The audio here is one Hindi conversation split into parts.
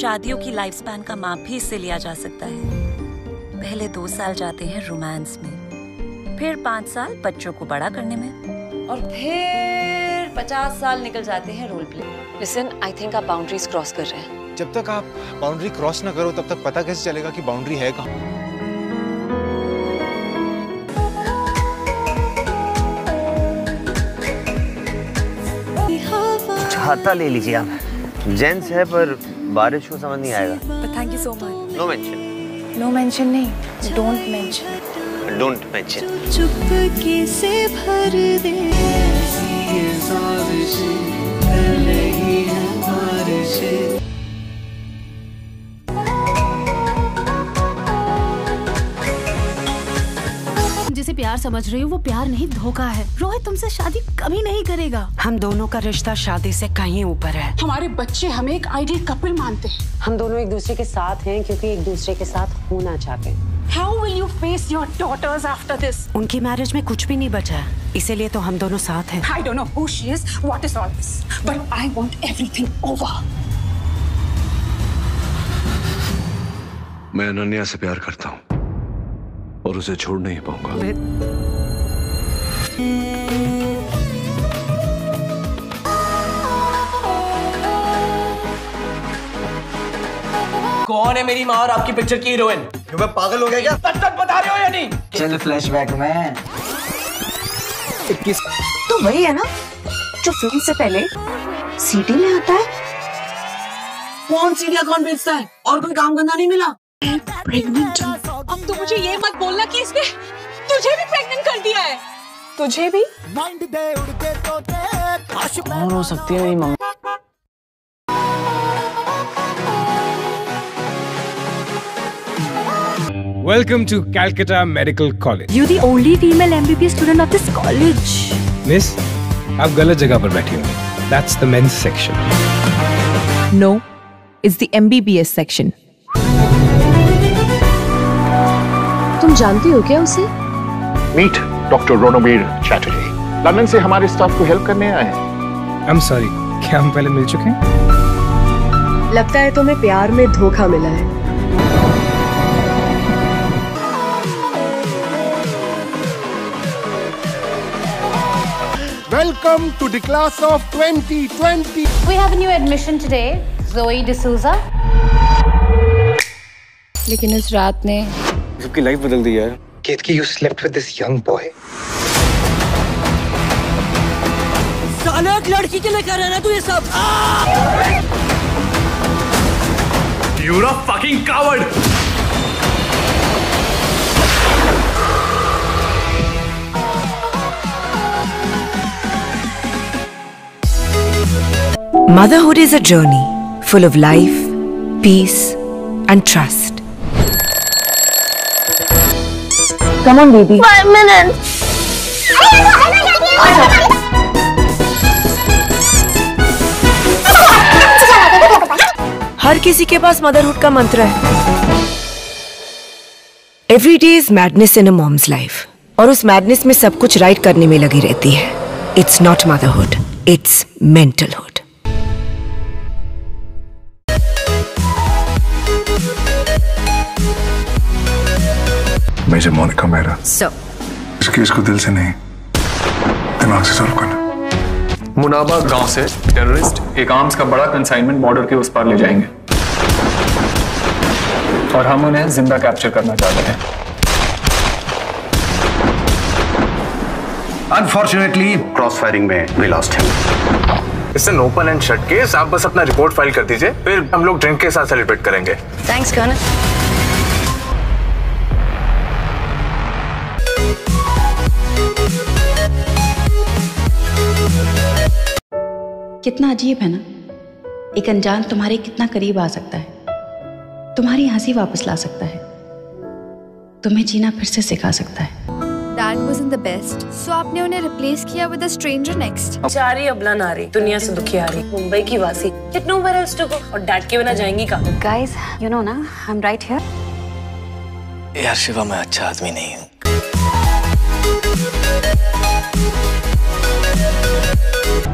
शादियों की लाइफ स्पैन का माप भी इससे लिया जा सकता है। पहले 2 साल जाते हैं रोमांस में, फिर 5 साल बच्चों को बड़ा करने में, और फिर 50 साल निकल जाते हैं role play. Listen, I think आप बाउंड्रीज क्रॉस कर रहे हैं। जब तक आप बाउंड्री क्रॉस ना करो तब तक पता कैसे चलेगा कि बाउंड्री है कहाँ? छाता ले लीजिए आप। जेंट्स है पर बारिश को समझ नहीं आएगा। Thank you so much. No mention. No mention नहीं, डोंट मेंशन। Don't mention. चुपके से भर दे जिसे प्यार समझ रही हूँ वो प्यार नहीं, धोखा है। रोहित तुमसे शादी कभी नहीं करेगा। हम दोनों का रिश्ता शादी से कहीं ऊपर है। हमारे बच्चे हमें एक आइडियल कपल मानते हैं। हम दोनों एक दूसरे के साथ हैं क्योंकि एक दूसरे के साथ होना चाहते हैं। How will you face your daughters after this? उनकी मैरिज में कुछ भी नहीं बचा है, इसीलिए तो हम दोनों साथ हैं। I don't know who she is, what is all this, but I want everything over. मैं अनन्या से प्यार करता हूँ और उसे छोड़ नहीं पाऊंगा। कौन है मेरी माँ और आपकी पिक्चर की हीरोइन? क्यों मैं पागल हो गया क्या? सच बता रहे हो या नहीं? चल फ्लैशबैक में 21 तो वही है ना जो फिल्म से पहले सीडी में आता है। कौन सीढ़ियाँ कौन बेचता है? और कोई काम करना नहीं मिला? प्रेग्नेंट। अब तो मुझे ये मत बोलना कि इसने तुझे भी प्रेग्नेंट कर दिया है। तुझे भी? कौन हो सकती है मेरी माँ? Welcome to Calcutta Medical College. You're the only female MBBS student of this college. Miss, आप गलत जगह पर बैठी हो। That's the men's section. No, it's the MBBS section. तुम जानती हो क्या उसे? मीट डॉक्टर रोनोवीर चैटर्जी, लंदन से हमारे स्टाफ को हेल्प करने आए हैं। I'm sorry, क्या हम पहले मिल चुके हैं? लगता है तुम्हें प्यार में धोखा मिला है। Welcome to the class of 2020. We have a new admission today, Zoe D'Souza. लेकिन उस रात ने सबकी लाइफ बदल दी यार। केतकी, you slept with this young boy. साले एक लड़की के लिए कर रहा है ना तू ये सब? You're a fucking coward. Motherhood is a journey full of life, peace, and trust. Come on, baby. 5 minutes. हर किसी के पास मदरहुड का मंत्र है। Every day is madness in a mom's life. और उस मैडनेस में सब कुछ राइट करने में लगी रहती है। It's not motherhood, it's mentalhood. Major Monika Mehra. So, इस केस को दिल से नहीं, दिमाग से सॉल्व करना। मुनाबाद गांव से टेररिस्ट एक आर्म्स का बड़ा कंसाइनमेंट बॉर्डर के उस पार ले जाएंगे और हम उन्हें जिंदा कैप्चर करना चाहते हैं। Unfortunately, क्रॉस फायरिंग में we lost him. It's an open and shut case. आप बस अपना रिपोर्ट फाइल कर दीजिए, फिर हम लोग ड्रिंक के साथ सेलिब्रेट करेंगे। Thanks, Colonel. कितना अजीब है ना, एक अनजान तुम्हारे कितना करीब आ सकता है, तुम्हारी हंसी वापस ला सकता है, तुम्हें जीना फिर से सिखा सकता है। Dad wasn't the best, so आपने उन्हें replace किया with a stranger next. चारी अबला नारी, दुनिया से दुखी आ रही, मुंबई की वासी, yet nowhere else to go, और डैड के बिना जाएंगी कहाँ? Guys, you know ना, I'm right here. यार शिवा, मैं अच्छा आदमी नहीं हूँ।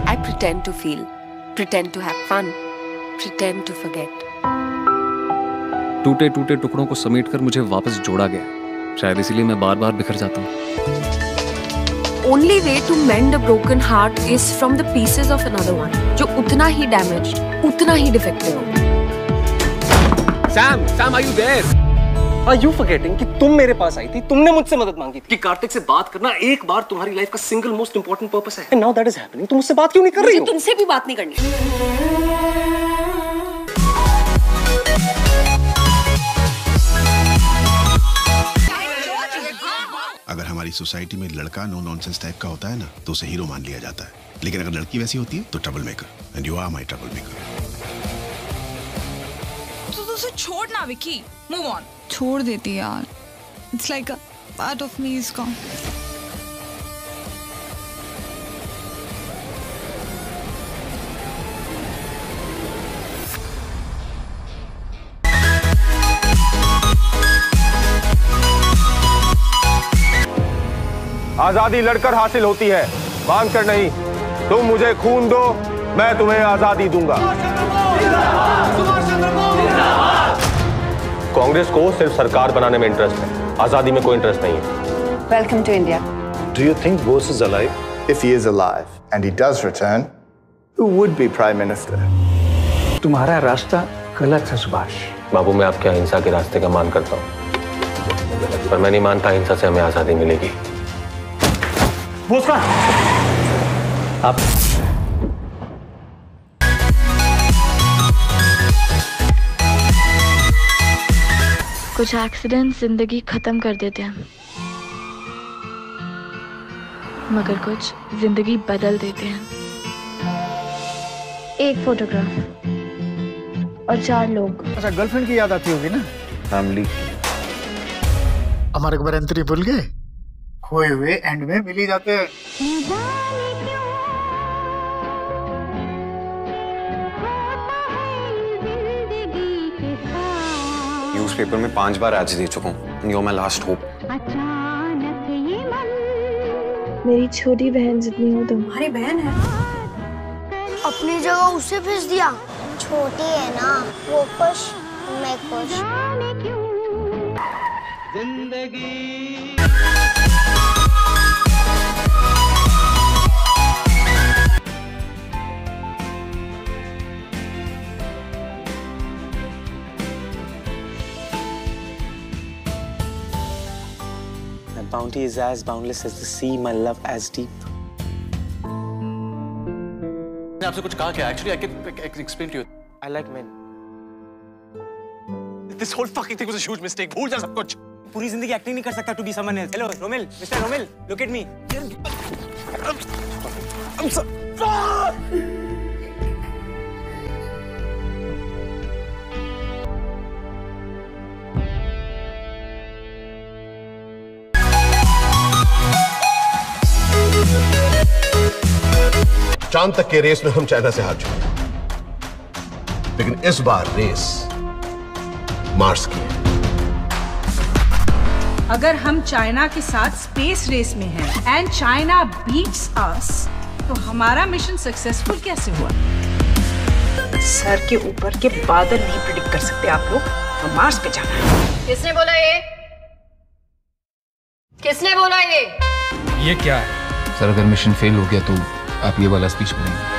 I pretend to feel, pretend to have fun, pretend to forget. टूटे टूटे टुकड़ों को समेटकर मुझे वापस जोड़ा गया। शायद इसीलिए मैं बार बार बिखर जाता हूँ। Only way to mend a broken heart is from the pieces of another one, जो उतना ही damaged, उतना ही defective हो। Sam, are you there? Are you forgetting कि तुम मेरे पास आई थी, तुमने मुझसे मदद मांगी थी कि कार्तिक से बात करना एक बार तुम्हारी लाइफ का सिंगल मोस्ट इंपॉर्टेंट पर्पस है। And now that is happening, तुम मुझसे बात क्यों नहीं कर रही हो? तुमसे भी बात नहीं करनी। अगर हमारी सोसाइटी में लड़का नो नॉनसेंस टाइप का होता है ना तो उसे हीरो मान लिया जाता है, लेकिन अगर लड़की वैसी होती है तो trouble maker, and you are my trouble maker. तो उसे छोड़ ना विकी, मूव ऑन। छोड़ देती यार, it's like a part of me is gone. आजादी लड़कर हासिल होती है, मांग कर नहीं। तुम मुझे खून दो, मैं तुम्हें आजादी दूंगा। कांग्रेस को सिर्फ सरकार बनाने में इंटरेस्ट है, आजादी में कोई इंटरेस्ट नहीं है। Welcome to India. Do you think Bose is alive? If he is alive and he does return, who would be prime minister? तुम्हारा रास्ता गलत है सुभाष। बाबू, मैं आपके अहिंसा के रास्ते का मान करता हूँ, पर मैं नहीं मानता अहिंसा से हमें आजादी मिलेगी। आप कुछ एक्सीडेंट जिंदगी खत्म कर देते हैं, मगर कुछ जिंदगी बदल देते हैं। एक फोटोग्राफ और 4 लोग। अच्छा, गर्लफ्रेंड की याद आती होगी ना? फैमिली। हमारे खबर एंट्री भूल गए, खोए हुए एंड में मिल ही जाते हैं। न्यूज़पेपर में 5 बार एड्स दे चुका हूँ। You are my last hope. मेरी छोटी बहन जितनी हो तुम। हमारी बहन है। अपनी जगह उसे भेज दिया। छोटी है ना, वो खुश, मैं खुश। जिंदगी bounty is as boundless as the sea, my love as deep. मैंने आपसे कुछ कहा क्या? Actually, I can explain to you. I like men. This whole fucking thing was a huge mistake. भूल जा सब कुछ. पूरी जिंदगी एक्टिंग नहीं कर सकता to be someone else. Hello, Romil, Mr. Romil, look at me. I'm so. चांद तक के रेस में हम चाइना से हार चुके, लेकिन इस बार रेस मार्स की है। अगर हम चाइना के साथ स्पेस रेस में हैं एंड चाइना बीट्स अस, तो हमारा मिशन सक्सेसफुल कैसे हुआ? सर के ऊपर के बादल नहीं प्रेडिक्ट कर सकते आप लोग, तो मार्स पे जाना है। किसने बोला ये? किसने बोला ये? ये क्या है? सर, अगर मिशन फेल हो गया तो आप ये वाला स्पीच करेंगे।